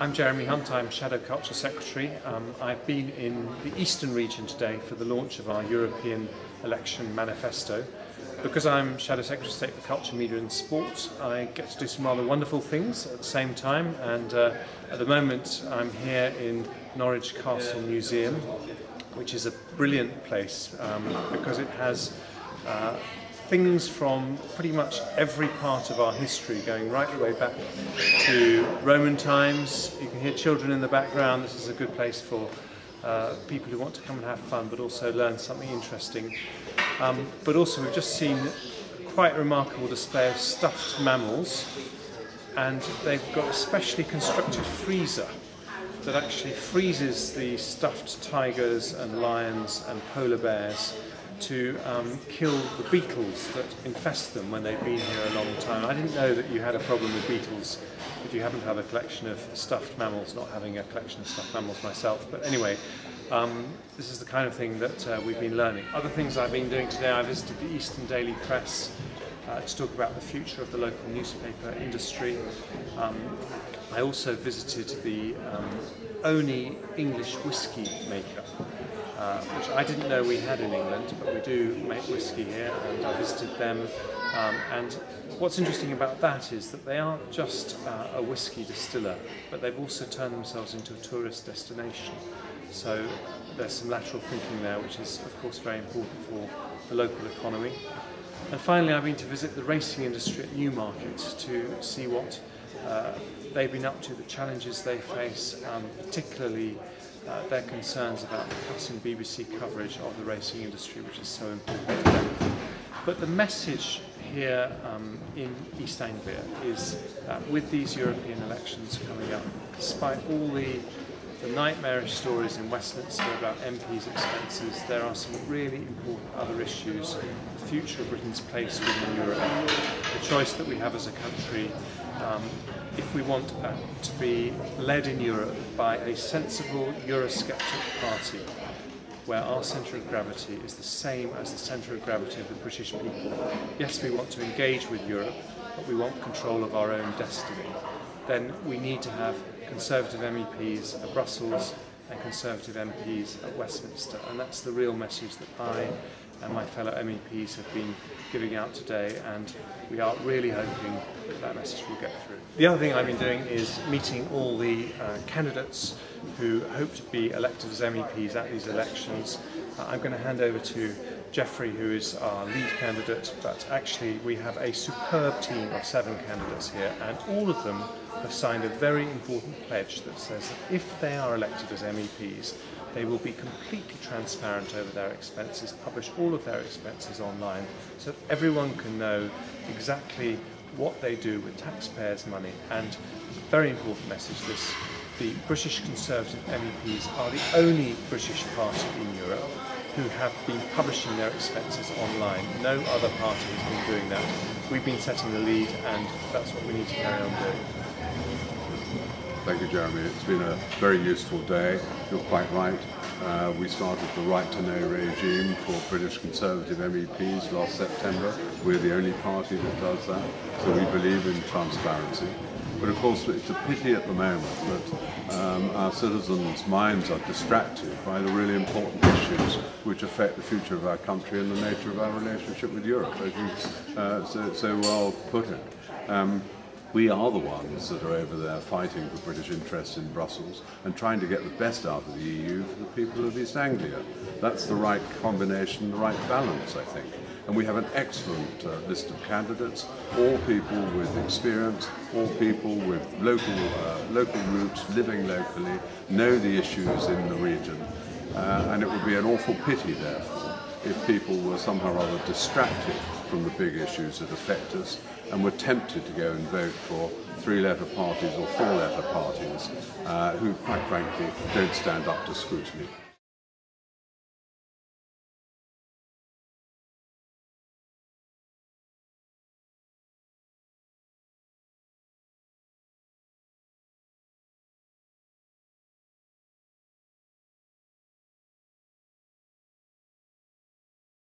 I'm Jeremy Hunt, I'm Shadow Culture Secretary. I've been in the Eastern region today for the launch of our European Election Manifesto. Because I'm Shadow Secretary of State for Culture, Media and Sport, I get to do some rather wonderful things at the same time, and at the moment I'm here in Norwich Castle Museum, which is a brilliant place because it has things from pretty much every part of our history, going right the way back to Roman times. You can hear children in the background. This is a good place for people who want to come and have fun, but also learn something interesting. But also we've just seen quite a remarkable display of stuffed mammals, and they've got a specially constructed freezer that actually freezes the stuffed tigers and lions and polar bears to kill the beetles that infest them when they've been here a long time. I didn't know that you had a problem with beetles if you happen to have a collection of stuffed mammals, not having a collection of stuffed mammals myself. But anyway, this is the kind of thing that we've been learning. Other things I've been doing today, I visited the Eastern Daily Press to talk about the future of the local newspaper industry. I also visited the Oni English whiskey maker, which I didn't know we had in England, but we do make whiskey here, and I visited them. And what's interesting about that is that they aren't just a whiskey distiller, but they've also turned themselves into a tourist destination. So there's some lateral thinking there, which is of course very important for the local economy. And finally, I've been to visit the racing industry at Newmarket to see what they've been up to, the challenges they face, particularly their concerns about the cut in BBC coverage of the racing industry, which is so important to them. But the message here in East Anglia is that with these European elections coming up, despite all the nightmarish stories in Westminster about MPs' expenses, there are some really important other issues. The future of Britain's place within Europe, the choice that we have as a country, if we want to be led in Europe by a sensible Eurosceptic party, where our centre of gravity is the same as the centre of gravity of the British people. Yes, we want to engage with Europe, but we want control of our own destiny. Then we need to have Conservative MEPs at Brussels and Conservative MPs at Westminster, and that's the real message that I and my fellow MEPs have been giving out today, and we are really hoping that that message will get through. The other thing I've been doing is meeting all the candidates who hope to be elected as MEPs at these elections. I'm going to hand over to Jeffrey, who is our lead candidate, but actually we have a superb team of 7 candidates here, and all of them have signed a very important pledge that says that if they are elected as MEPs, they will be completely transparent over their expenses, publish all of their expenses online, so that everyone can know exactly what they do with taxpayers' money. And a very important message, this: the British Conservative MEPs are the only British party in Europe who have been publishing their expenses online. No other party has been doing that. We've been setting the lead, and that's what we need to carry on doing. Thank you, Jeremy. It's been a very useful day. You're quite right. We started the Right to Know regime for British Conservative MEPs last September. We're the only party that does that, so we believe in transparency. But of course, it's a pity at the moment that our citizens' minds are distracted by the really important issues which affect the future of our country and the nature of our relationship with Europe, as you so well put it. We are the ones that are over there fighting for British interests in Brussels and trying to get the best out of the EU for the people of East Anglia. That's the right combination, the right balance, I think. And we have an excellent list of candidates, all people with experience, all people with local roots, living locally, know the issues in the region. And it would be an awful pity, therefore, if people were somehow rather distracted from the big issues that affect us and were tempted to go and vote for 3-letter parties or 4-letter parties who, quite frankly, don't stand up to scrutiny.